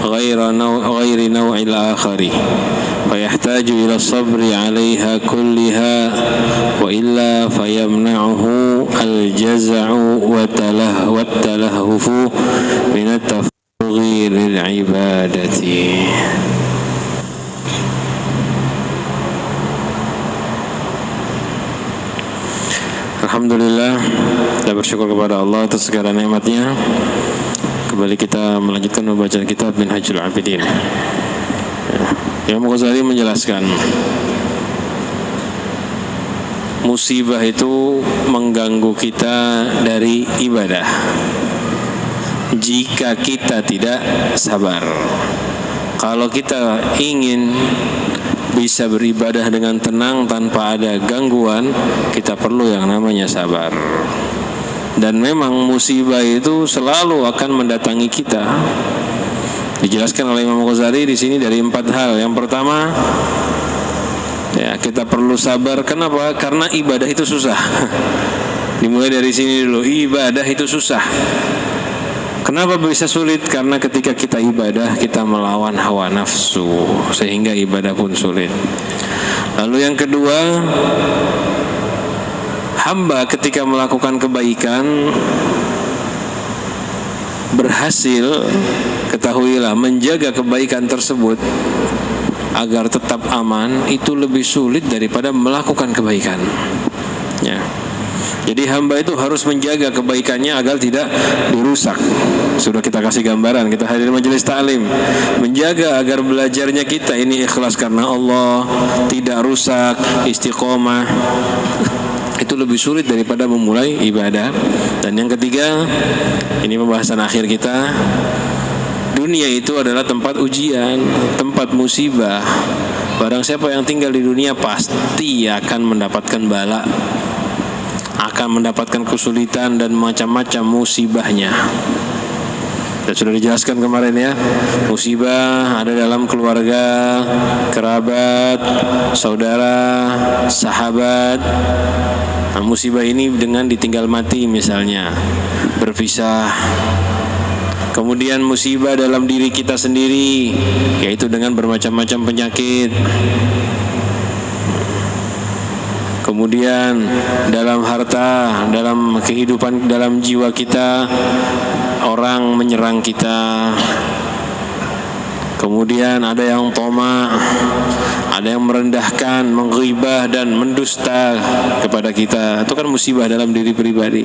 غير نوع الآخر فيحتاج إلى الصبر عليها كلها وإلا فيمنعه الجزع والتلهف من التفرغ للعبادة. Alhamdulillah, kita bersyukur kepada Allah atas segala nikmatnya. Kembali kita melanjutkan pembacaan kitab Minhajul Abidin. Imam Ghazali menjelaskan, musibah itu mengganggu kita dari ibadah jika kita tidak sabar. Kalau kita ingin bisa beribadah dengan tenang tanpa ada gangguan, kita perlu yang namanya sabar. Dan memang musibah itu selalu akan mendatangi kita. Dijelaskan oleh Imam Ghazali di sini dari 4 hal. Yang pertama, ya, kita perlu sabar. Kenapa? Karena ibadah itu susah. Dimulai dari sini dulu. Ibadah itu susah. Kenapa bisa sulit? Karena ketika kita ibadah, kita melawan hawa nafsu, sehingga ibadah pun sulit. Lalu yang kedua, hamba ketika melakukan kebaikan berhasil, ketahuilah, menjaga kebaikan tersebut agar tetap aman, itu lebih sulit daripada melakukan kebaikan. Ya. Jadi hamba itu harus menjaga kebaikannya agar tidak dirusak. Sudah kita kasih gambaran, kita hadir majelis ta'lim, menjaga agar belajarnya kita ini ikhlas karena Allah, tidak rusak, istiqomah. Itu lebih sulit daripada memulai ibadah. Dan yang ketiga, ini pembahasan akhir kita, dunia itu adalah tempat ujian, tempat musibah. Barang siapa yang tinggal di dunia pasti akan mendapatkan bala, akan mendapatkan kesulitan dan macam-macam musibahnya. Dan sudah dijelaskan kemarin ya, musibah ada dalam keluarga, kerabat, saudara, sahabat. Nah, musibah ini dengan ditinggal mati misalnya, berpisah. Kemudian musibah dalam diri kita sendiri, yaitu dengan bermacam-macam penyakit. Kemudian dalam harta, dalam kehidupan, dalam jiwa kita, orang menyerang kita. Kemudian ada yang toma, ada yang merendahkan, menghibah dan mendusta kepada kita. Itu kan musibah dalam diri pribadi.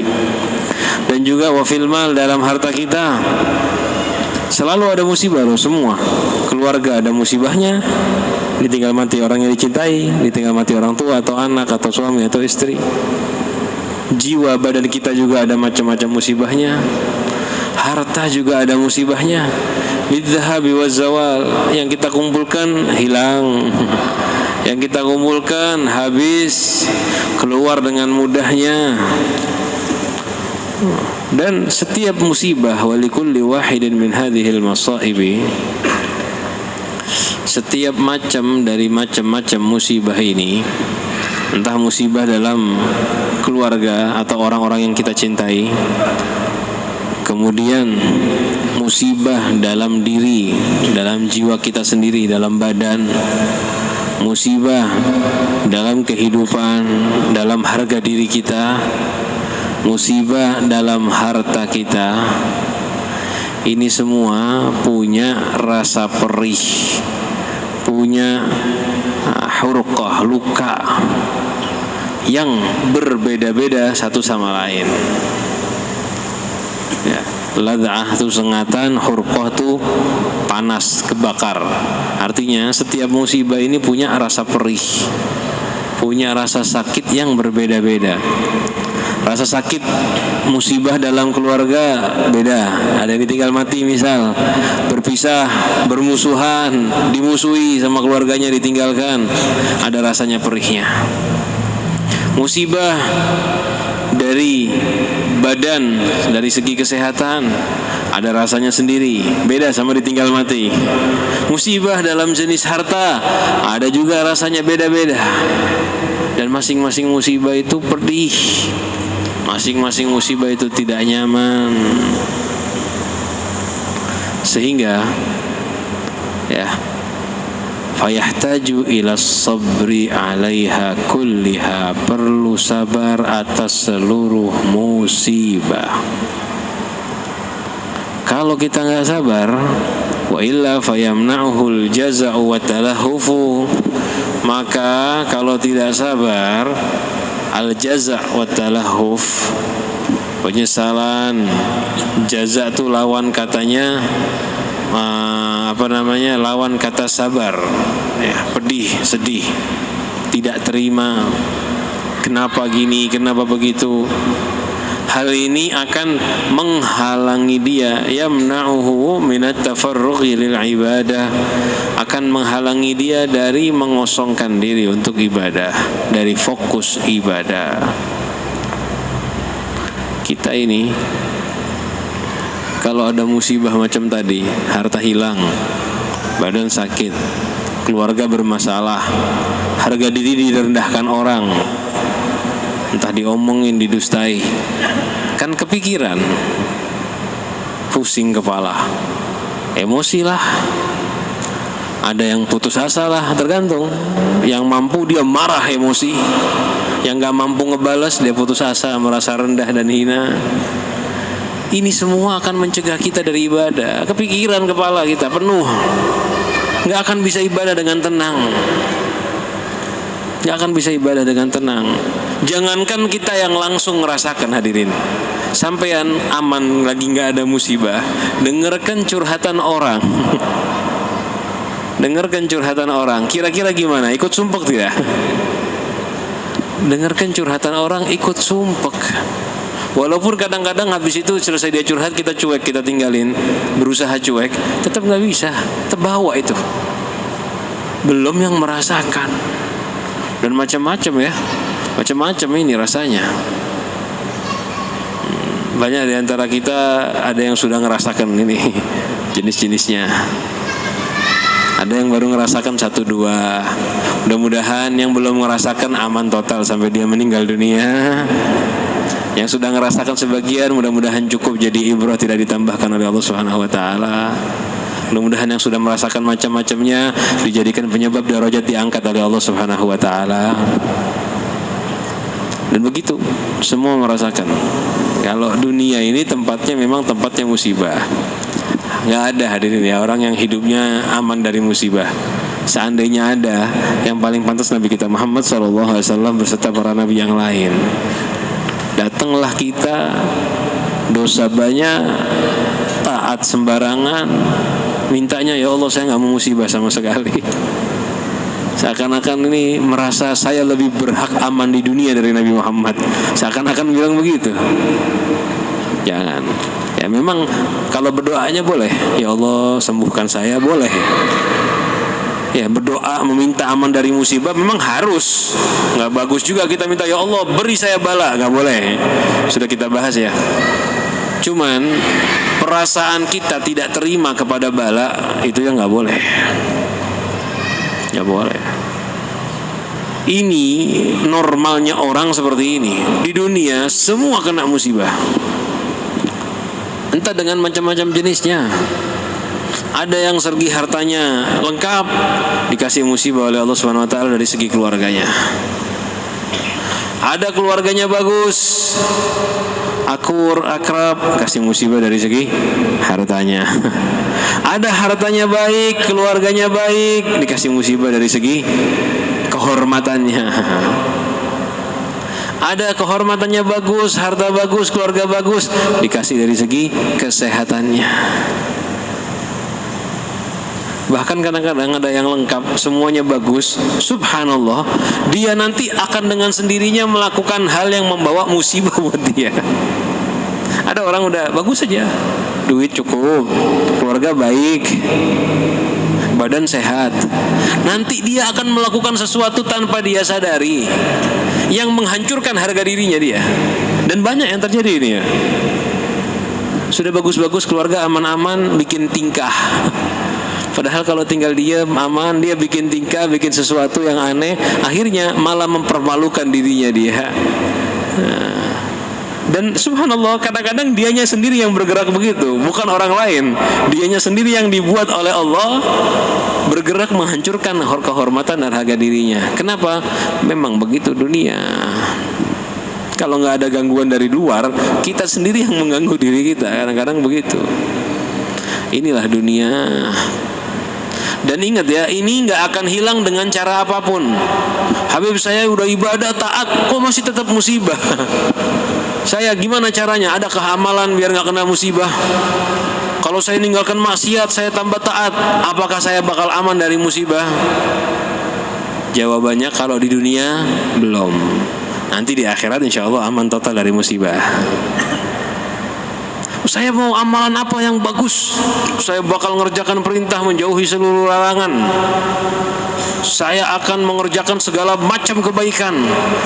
Dan juga wafil mal, dalam harta kita selalu ada musibah loh, semua. Keluarga ada musibahnya, ditinggal mati orang yang dicintai, ditinggal mati orang tua atau anak atau suami atau istri. Jiwa badan kita juga ada macam-macam musibahnya. Harta juga ada musibahnya. Bidzahabi wazawal, yang kita kumpulkan hilang, yang kita kumpulkan habis, keluar dengan mudahnya. Dan setiap musibah, walikulli wahidin min hadhil masaibi, setiap macam dari macam-macam musibah ini, entah musibah dalam keluarga atau orang-orang yang kita cintai, kemudian musibah dalam diri, dalam jiwa kita sendiri, dalam badan, musibah dalam kehidupan, dalam harga diri kita, musibah dalam harta kita. Ini semua punya rasa perih, punya hurqah, luka yang berbeda-beda satu sama lain. Ya, lad'ah itu sengatan, hurqah itu panas, kebakar. Artinya setiap musibah ini punya rasa perih, punya rasa sakit yang berbeda-beda. Rasa sakit musibah dalam keluarga beda. Ada yang ditinggal mati misal, berpisah, bermusuhan, dimusuhi sama keluarganya, ditinggalkan, ada rasanya perihnya. Musibah dari badan, dari segi kesehatan, ada rasanya sendiri, beda sama ditinggal mati. Musibah dalam jenis harta, ada juga rasanya beda-beda. Dan masing-masing musibah itu pedih, masing-masing musibah itu tidak nyaman. Sehingga ya, fayahtaju ila sabri 'alaiha kulliha, perlu sabar atas seluruh musibah. Kalau kita nggak sabar, wa illa fayamna'uhul jaza'u wa talahufu, maka kalau tidak sabar, al jaza' wa talahuf, penyesalan. Jaza' itu lawan katanya lawan kata sabar, ya, pedih, sedih, tidak terima, kenapa gini, kenapa begitu. Hal ini akan menghalangi dia, yamna'uhu minat tafarrughi lil ibadah, akan menghalangi dia dari mengosongkan diri untuk ibadah, dari fokus ibadah. Kita ini kalau ada musibah macam tadi, harta hilang, badan sakit, keluarga bermasalah, harga diri direndahkan orang, entah diomongin, didustai, kan kepikiran, pusing kepala, emosi lah, ada yang putus asa lah, tergantung. Yang mampu dia marah, emosi. Yang gak mampu ngebalas, dia putus asa, merasa rendah dan hina. Ini semua akan mencegah kita dari ibadah. Kepikiran kepala kita penuh, gak akan bisa ibadah dengan tenang. Gak akan bisa ibadah dengan tenang. Jangankan kita yang langsung ngerasakan, hadirin, sampean aman lagi gak ada musibah, dengarkan curhatan orang. Dengarkan curhatan orang, kira-kira gimana? Ikut sumpek tidak? Dengarkan curhatan orang, ikut sumpek. Walaupun kadang-kadang habis itu selesai dia curhat, kita cuek, kita tinggalin, berusaha cuek, tetap gak bisa, terbawa itu. Belum yang merasakan. Dan macam-macam ya, macam-macam ini rasanya. Banyak di antara kita ada yang sudah ngerasakan ini jenis-jenisnya. Ada yang baru ngerasakan 1-2. Mudah-mudahan yang belum ngerasakan aman total sampai dia meninggal dunia. Yang sudah ngerasakan sebagian, mudah-mudahan cukup jadi ibrah, tidak ditambahkan oleh Allah Subhanahu wa taala. Mudah-mudahan yang sudah merasakan macam-macamnya dijadikan penyebab derajat diangkat oleh Allah Subhanahu wa taala. Dan begitu semua merasakan. Kalau dunia ini tempatnya memang tempatnya musibah. Nggak ada, hadirin ya, orang yang hidupnya aman dari musibah. Seandainya ada, yang paling pantas Nabi kita Muhammad SAW beserta para nabi yang lain. Datanglah kita, dosa banyak, taat sembarangan, mintanya ya Allah saya nggak mau musibah sama sekali. Seakan-akan ini merasa saya lebih berhak aman di dunia dari Nabi Muhammad. Seakan-akan bilang begitu. Jangan. Ya memang kalau berdoanya boleh, ya Allah sembuhkan saya, boleh. Ya berdoa meminta aman dari musibah memang harus. Nggak bagus juga kita minta ya Allah beri saya bala, nggak boleh. Sudah kita bahas ya. Cuman perasaan kita tidak terima kepada bala itu yang nggak boleh. Nggak boleh. Ini normalnya orang seperti ini. Di dunia semua kena musibah. Entah dengan macam-macam jenisnya. Ada yang segi hartanya lengkap, dikasih musibah oleh Allah Subhanahu wa taala dari segi keluarganya. Ada keluarganya bagus, akur, akrab, kasih musibah dari segi hartanya. Ada hartanya baik, keluarganya baik, dikasih musibah dari segi kehormatannya. Ada kehormatannya bagus, harta bagus, keluarga bagus, dikasih dari segi kesehatannya. Bahkan kadang-kadang ada yang lengkap, semuanya bagus, subhanallah, dia nanti akan dengan sendirinya melakukan hal yang membawa musibah buat dia. Ada orang udah bagus saja, duit cukup, keluarga baik, badan sehat, nanti dia akan melakukan sesuatu tanpa dia sadari yang menghancurkan harga dirinya dia. Dan banyak yang terjadi ini ya. Sudah bagus-bagus, keluarga aman-aman, bikin tingkah. Padahal kalau tinggal diam aman, dia bikin tingkah, bikin sesuatu yang aneh, akhirnya malah mempermalukan dirinya dia. Nah, Dan subhanallah, kadang-kadang dianya sendiri yang bergerak begitu, bukan orang lain. Dianya sendiri yang dibuat oleh Allah bergerak menghancurkan kehormatan dan harga dirinya. Kenapa? Memang begitu dunia. Kalau nggak ada gangguan dari luar, kita sendiri yang mengganggu diri kita. Kadang-kadang begitu. Inilah dunia. Dan ingat ya, ini nggak akan hilang dengan cara apapun. Habib saya udah ibadah taat, kok masih tetap musibah? Saya gimana caranya? Adakah amalan biar nggak kena musibah? Kalau saya ninggalkan maksiat, saya tambah taat, apakah saya bakal aman dari musibah? Jawabannya kalau di dunia belum. Nanti di akhirat insya Allah aman total dari musibah. Saya mau amalan apa yang bagus? Saya bakal mengerjakan perintah, menjauhi seluruh larangan. Saya akan mengerjakan segala macam kebaikan.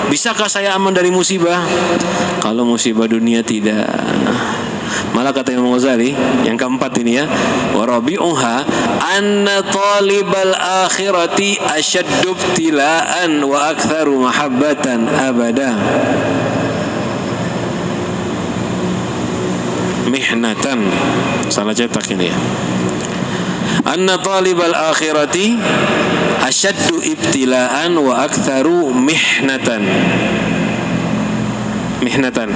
Bisakah saya aman dari musibah? Kalau musibah dunia tidak. Malah kata Imam Ghazali yang keempat ini ya, wa rabi'uha anna talibal akhirati ashaddu ibtila'an wa aktsaru mahabbatan abada. Mihnatan, salah cetak ini ya. Anna talibal akhirati asyaddu ibtila'an wa aktsaru mihnatan. Mihnatan.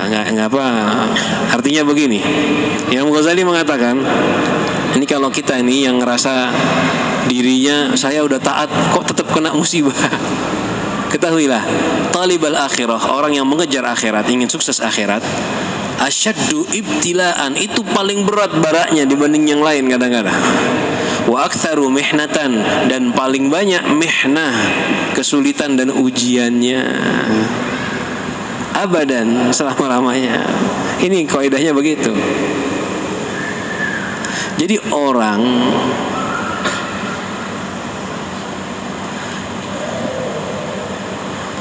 Nggak apa. Artinya begini. Imam Ghazali mengatakan, ini kalau kita ini yang ngerasa dirinya saya udah taat kok tetap kena musibah. Ketahuilah, talibal akhirah, orang yang mengejar akhirat, ingin sukses akhirat, asyaddu ibtilaan, itu paling berat baraknya dibanding yang lain kadang-kadang. Wa aktsaru mihnatan, dan paling banyak mihnah, kesulitan dan ujiannya. Abadan, selama-lamanya. Ini kaidahnya begitu. Jadi orang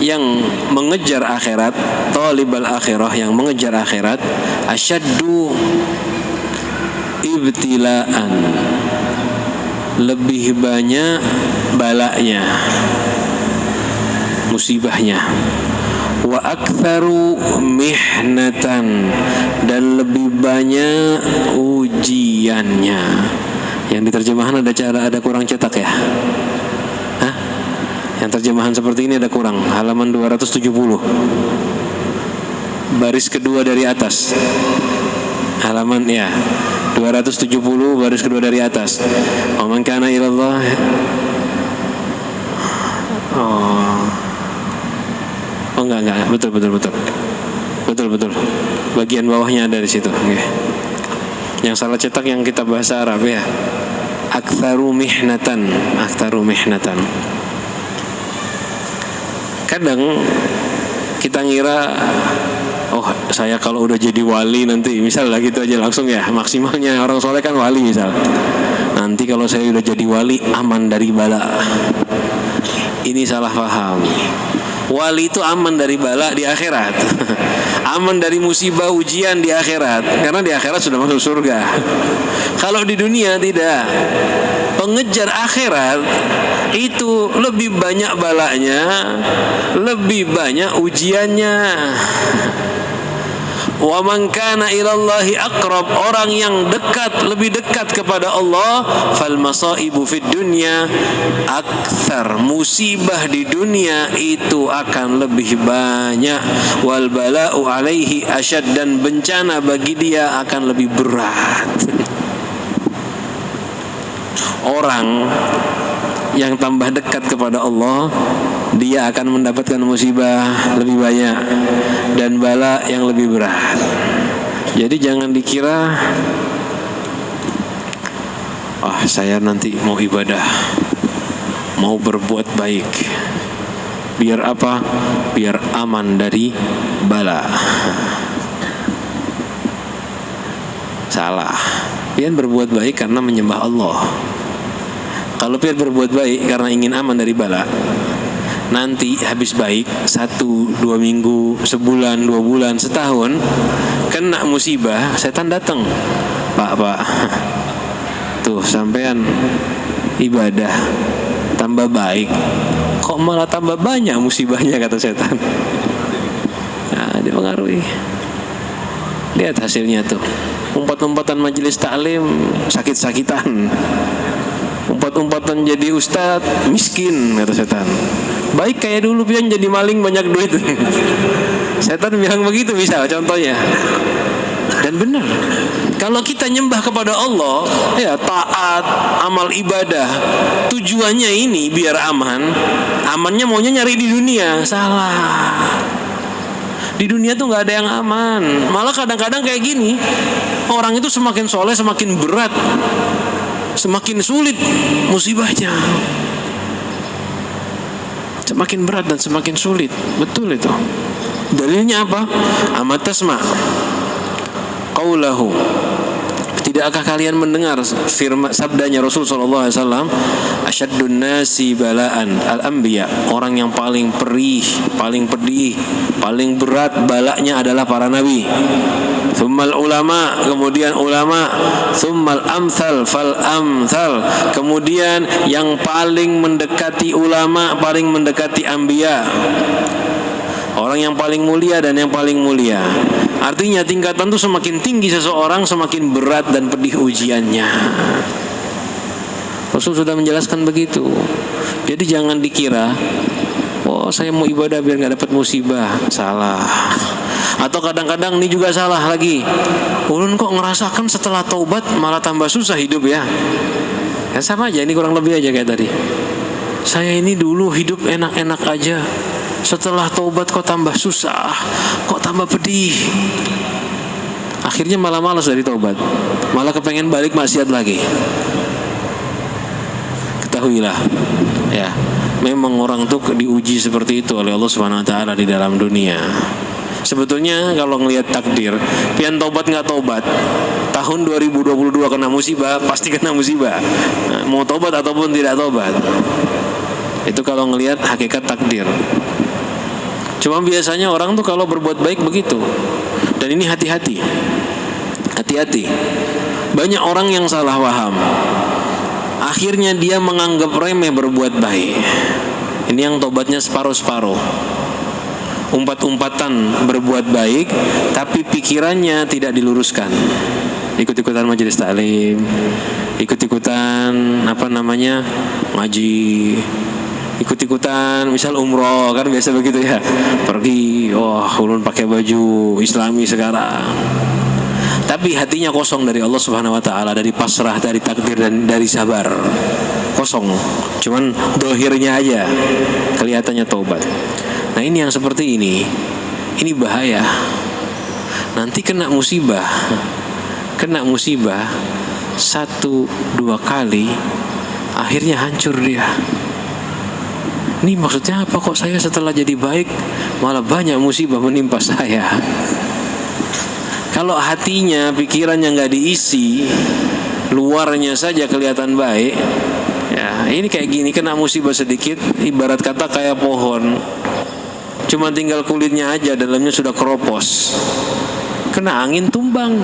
yang mengejar akhirat, talibal akhirah, yang mengejar akhirat, asyaddu ibtilaan, lebih banyak balanya, musibahnya. Wa aktsaru mihnatan, dan lebih banyak ujiannya. Yang diterjemahan ada kurang cetak ya? Hah? Yang terjemahan seperti ini ada kurang, halaman 270, baris kedua dari atas, halaman ya 270 baris kedua dari atas. Wa man kana ilallah. Oh enggak, betul. Bagian bawahnya ada di situ. Okay. Yang salah cetak yang kita bahasa Arab ya. Aktsaru mihnatan. Kadang kita ngira, oh saya kalau udah jadi wali nanti, misal lah gitu aja langsung ya, maksimalnya orang soleh kan wali misal. Nanti kalau saya udah jadi wali aman dari bala. Ini salah paham. Wali itu aman dari bala di akhirat. Aman dari musibah ujian di akhirat, karena di akhirat sudah masuk surga. Kalau di dunia tidak. Pengejar akhirat itu lebih banyak balanya, lebih banyak ujiannya. Wa man kana ilallahi aqrab, orang yang lebih dekat kepada Allah, fal masaibu fid dunya aktsar, musibah di dunia itu akan lebih banyak, wal bala'u alaihi asyad, dan bencana bagi dia akan lebih berat. Orang yang tambah dekat kepada Allah, dia akan mendapatkan musibah lebih banyak dan bala yang lebih berat. Jadi jangan dikira, saya nanti mau ibadah, mau berbuat baik, biar apa? Biar aman dari bala. Salah. Pian berbuat baik karena menyembah Allah. Kalau pian berbuat baik karena ingin aman dari bala, nanti habis baik 1-2 minggu, sebulan, 2 bulan, setahun, kena musibah, setan datang. Pak, tuh sampean ibadah tambah baik, kok malah tambah banyak musibahnya, kata setan. Nah, dipengaruhi. Lihat hasilnya tuh. Umpat-umpatan majelis taklim, sakit-sakitan. Umpat-umpatan jadi ustadz, miskin, kata setan. Baik kayak dulu pian jadi maling banyak duit. Setan bilang begitu, bisa contohnya. Dan benar, kalau kita nyembah kepada Allah, ya taat, amal ibadah, tujuannya ini biar aman. Amannya maunya nyari di dunia, salah. Di dunia tuh nggak ada yang aman. Malah kadang-kadang kayak gini, orang itu semakin soleh semakin berat, semakin sulit musibahnya. Semakin berat dan semakin sulit. Betul itu. Dalilnya apa? Amat tasma' qaulahu. Tidakkah kalian mendengar firman sabdanya Rasul sallallahu alaihi wasallam, asyaddun nasi bala'an al-anbiya, orang yang paling perih, paling pedih, paling berat balanya adalah para nabi. Tsummal ulama, kemudian ulama, tsummal amsal fal amsal, kemudian yang paling mendekati ulama, paling mendekati anbiya. Orang yang paling mulia dan yang paling mulia. Artinya tingkatan itu semakin tinggi seseorang, semakin berat dan pedih ujiannya. Rasul sudah menjelaskan begitu. Jadi jangan dikira, oh saya mau ibadah biar gak dapat musibah. Salah. Atau kadang-kadang ini juga salah lagi. Ulun kok ngerasakan setelah taubat malah tambah susah hidup ya. Ya sama aja, ini kurang lebih aja kayak tadi. Saya ini dulu hidup enak-enak aja, setelah taubat kok tambah susah, kok tambah pedih. Akhirnya malah malas dari taubat, malah kepengen balik maksiat lagi. Ketahuilah, ya, memang orang tuh diuji seperti itu oleh Allah Subhanahu Wa Taala di dalam dunia. Sebetulnya kalau ngelihat takdir, pian taubat nggak taubat, tahun 2022 kena musibah, pasti kena musibah. Nah, mau taubat ataupun tidak taubat, itu kalau ngelihat hakikat takdir. Cuma biasanya orang tuh kalau berbuat baik begitu. Dan ini hati-hati. Hati-hati. Banyak orang yang salah paham. Akhirnya dia menganggap remeh berbuat baik. Ini yang tobatnya separuh-separuh. Umpat-umpatan berbuat baik, tapi pikirannya tidak diluruskan. Ikut-ikutan majelis taklim, ikut-ikutan ngaji, ikut-ikutan misal umroh, kan biasa begitu ya, pergi, ulun pakai baju islami sekarang, tapi hatinya kosong dari Allah Subhanahu Wa Taala, dari pasrah, dari takdir dan dari sabar, kosong, cuman dohirnya aja kelihatannya taubat. Nah ini yang seperti ini bahaya. Nanti kena musibah 1-2 kali, akhirnya hancur dia. Ini maksudnya apa, kok saya setelah jadi baik malah banyak musibah menimpa saya? Kalau hatinya, pikirannya nggak diisi, luarnya saja kelihatan baik, ya ini kayak gini, kena musibah sedikit, ibarat kata kayak pohon, cuma tinggal kulitnya aja, dalamnya sudah keropos, kena angin tumbang.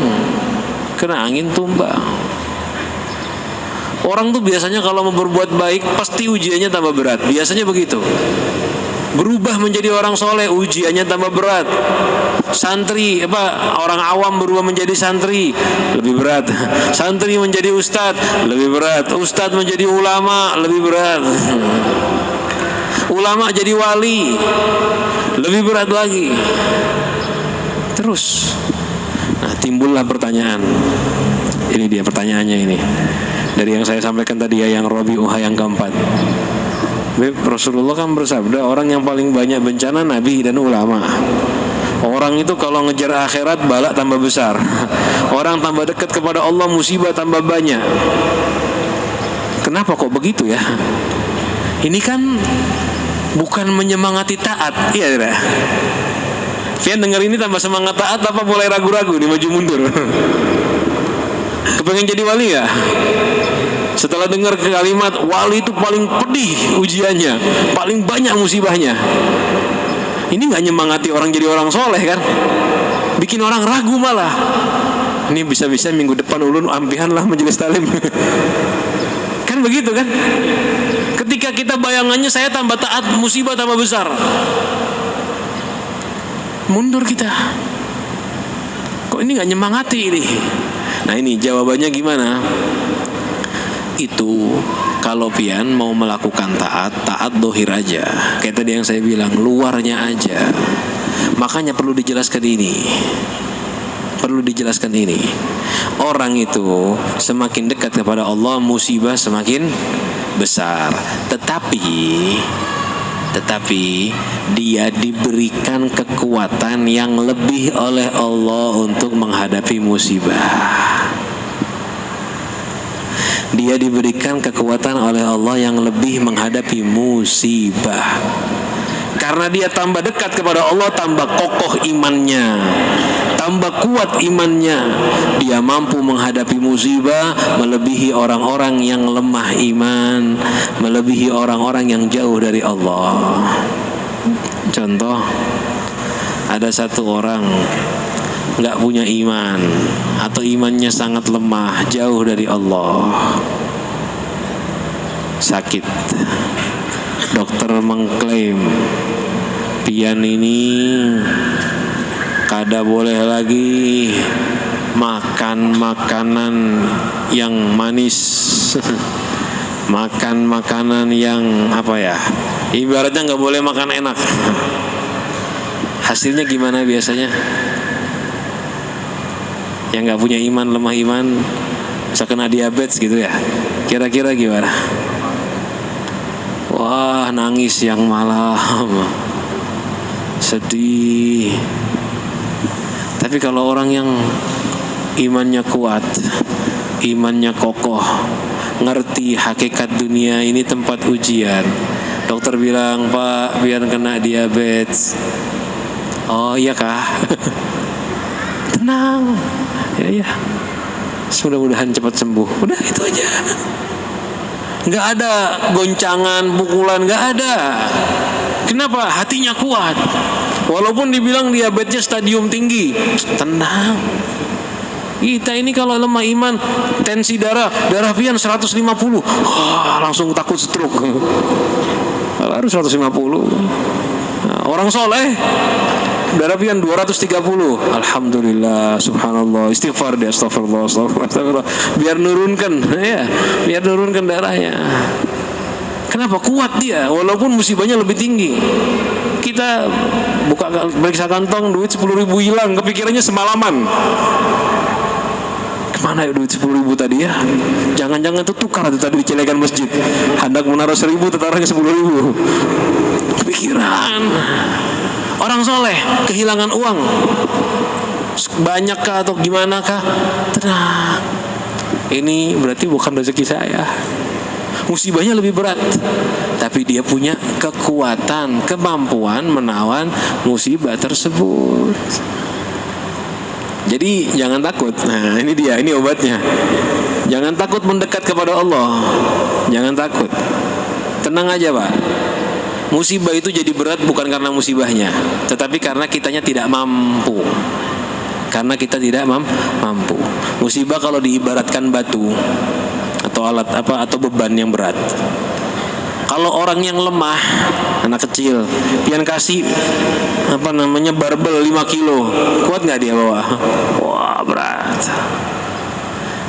Orang tuh biasanya kalau mau berbuat baik pasti ujiannya tambah berat. Biasanya begitu. Berubah menjadi orang soleh, ujiannya tambah berat. Santri, orang awam berubah menjadi santri, lebih berat. Santri menjadi ustadz, lebih berat. Ustadz menjadi ulama, lebih berat. Ulama jadi wali, lebih berat lagi. Terus, nah timbullah pertanyaan. Ini dia pertanyaannya ini. Dari yang saya sampaikan tadi ya, yang Rabi'ah yang keempat. Rasulullah kan bersabda, orang yang paling banyak bencana nabi dan ulama. Orang itu kalau ngejar akhirat balak tambah besar. Orang tambah dekat kepada Allah musibah tambah banyak. Kenapa kok begitu ya? Ini kan bukan menyemangati taat, iya tidak? Fian dengar ini tambah semangat taat apa mulai ragu-ragu nih, maju mundur? Kepengen jadi wali ya? Setelah dengar kalimat wali itu paling pedih ujiannya, paling banyak musibahnya, ini nggak nyemangati orang jadi orang soleh kan? Bikin orang ragu malah. Ini bisa-bisa minggu depan ulun ampihan lah majelis taklim. Kan begitu kan? Ketika ketika kita bayangannya saya tambah taat, musibah tambah besar. Mundur kita. Kok ini gak nyemangati ini? Nah ini jawabannya gimana? Itu kalau pian mau melakukan taat dohir aja. Kayak tadi yang saya bilang, luarnya aja. Makanya perlu dijelaskan ini. Orang itu semakin dekat kepada Allah, musibah semakin besar. Tetapi dia diberikan kekuatan yang lebih oleh Allah untuk menghadapi musibah. Dia diberikan kekuatan oleh Allah yang lebih menghadapi musibah. Karena dia tambah dekat kepada Allah, tambah kokoh imannya, tambah kuat imannya. Dia mampu menghadapi musibah melebihi orang-orang yang lemah iman, melebihi orang-orang yang jauh dari Allah. Contoh, ada satu orang nggak punya iman atau imannya sangat lemah, jauh dari Allah, sakit. Dokter mengklaim pian ini kada boleh lagi makan makanan yang manis, makan makanan yang ibaratnya nggak boleh makan enak. Hasilnya gimana biasanya? Yang nggak punya iman, lemah iman, bisa kena diabetes gitu ya. Kira-kira gimana? Wah, nangis yang malam, sedih. Tapi kalau orang yang imannya kuat, imannya kokoh, ngerti hakikat dunia ini tempat ujian. Dokter bilang, Pak, biar kena diabetes. Oh iya kah? Tenang. Ya. Mudah-mudahan cepat sembuh. Udah itu aja. Nggak ada goncangan, pukulan, nggak ada. Kenapa? Hatinya kuat. Walaupun dibilang diabetesnya stadium tinggi, tenang. Kita ini kalau lemah iman, tensi darah pian 150, langsung takut stroke. Harus 150. Nah, orang soleh darah pian 230. Alhamdulillah, subhanallah, istighfar dia, astagfirullah. Biar nurunkan darahnya. Kenapa? Kuat dia, walaupun musibahnya lebih tinggi. Kita buka periksa kantong, duit 10.000 hilang, kepikirannya semalaman. Kemana ya duit 10.000 tadi ya? Jangan-jangan itu tukar itu tadi di celekan masjid. Hendak menaruh 1.000, tetaranya 10.000. Kepikiran. Orang soleh kehilangan uang banyakkah atau gimana kah? Tenang. Ini berarti bukan rezeki saya. Musibahnya lebih berat, tapi dia punya kekuatan, kemampuan menawan musibah tersebut. Jadi jangan takut. Nah, ini dia, ini obatnya. Jangan takut mendekat kepada Allah. Jangan takut. Tenang aja, Pak. Musibah itu jadi berat bukan karena musibahnya, tetapi karena kitanya tidak mampu. Karena kita tidak mampu. Musibah kalau diibaratkan batu atau alat atau beban yang berat. Kalau orang yang lemah, anak kecil, pian kasih barbel 5 kilo, kuat nggak dia bawa? Wah, berat.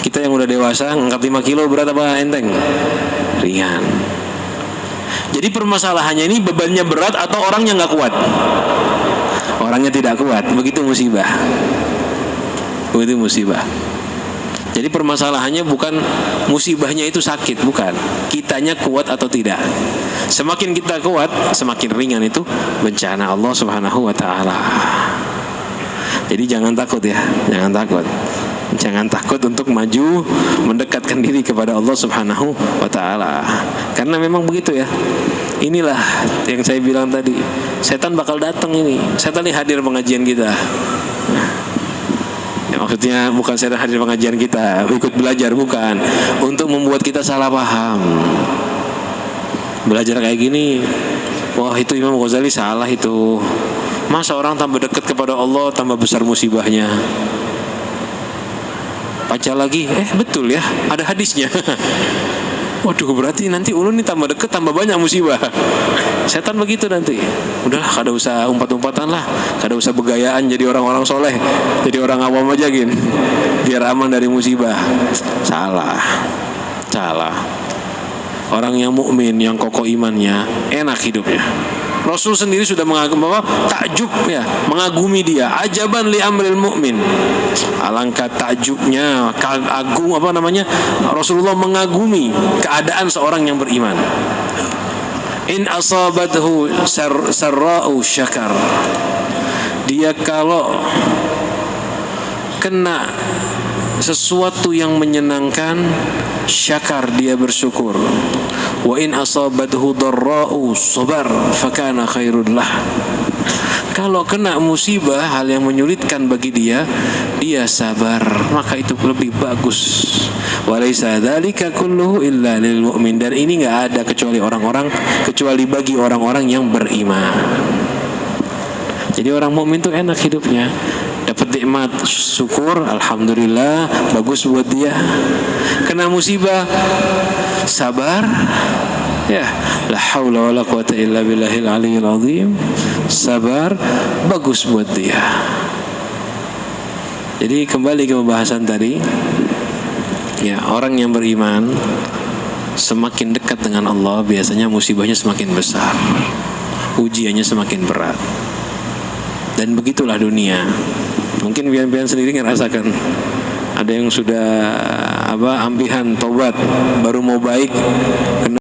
Kita yang udah dewasa ngangkat 5 kilo berat apa enteng? Ringan. Jadi permasalahannya ini bebannya berat atau orangnya nggak kuat? Orangnya tidak kuat. Begitu musibah. Jadi permasalahannya bukan musibahnya itu sakit, bukan. Kitanya kuat atau tidak. Semakin kita kuat, semakin ringan itu bencana Allah Subhanahu wa taala. Jadi jangan takut ya, jangan takut. Jangan takut untuk maju mendekatkan diri kepada Allah Subhanahu wa taala. Karena memang begitu ya. Inilah yang saya bilang tadi. Setan bakal datang ini. Setan ini hadir pengajian kita. Ya, maksudnya bukan setan hadir pengajian kita, ikut belajar, bukan. Untuk membuat kita salah paham. Belajar kayak gini, wah itu Imam Ghazali salah itu. Masa orang tambah dekat kepada Allah tambah besar musibahnya. Baca lagi, betul ya, ada hadisnya. Waduh, berarti nanti ulun nih tambah deket tambah banyak musibah. Setan begitu nanti. Udahlah, kada usah umpat-umpatan lah, kada usah begayaan jadi orang-orang soleh, jadi orang awam aja gin, biar aman dari musibah. Salah. Orang yang mukmin, yang kokoh imannya, enak hidupnya. Rasul sendiri sudah takjub ya, mengagumi dia. Ajaban li amril mukmin. Alangkah takjubnya, agung Rasulullah mengagumi keadaan seorang yang beriman. In asabathu sarra'u syakar. Dia kalau kena sesuatu yang menyenangkan, syakar, dia bersyukur. Wa in asabathu darra'u sabar fakana khairul lah. Kalau kena musibah, hal yang menyulitkan bagi dia sabar, maka itu lebih bagus. Walaysa dzalika kulluhu illa lil mu'min. Dan ini enggak ada kecuali bagi orang-orang yang beriman. Jadi orang mukmin itu enak hidupnya. Dapat nikmat, syukur, alhamdulillah, bagus buat dia. Kena musibah, sabar, ya, la haula wala quwata illa billahil aliyil azim. Sabar, bagus buat dia. Jadi kembali ke pembahasan tadi, ya, orang yang beriman semakin dekat dengan Allah, biasanya musibahnya semakin besar, ujiannya semakin berat. Dan begitulah dunia. Mungkin pian-pian sendiri ngerasakan, ada yang sudah ampihan tobat, baru mau baik,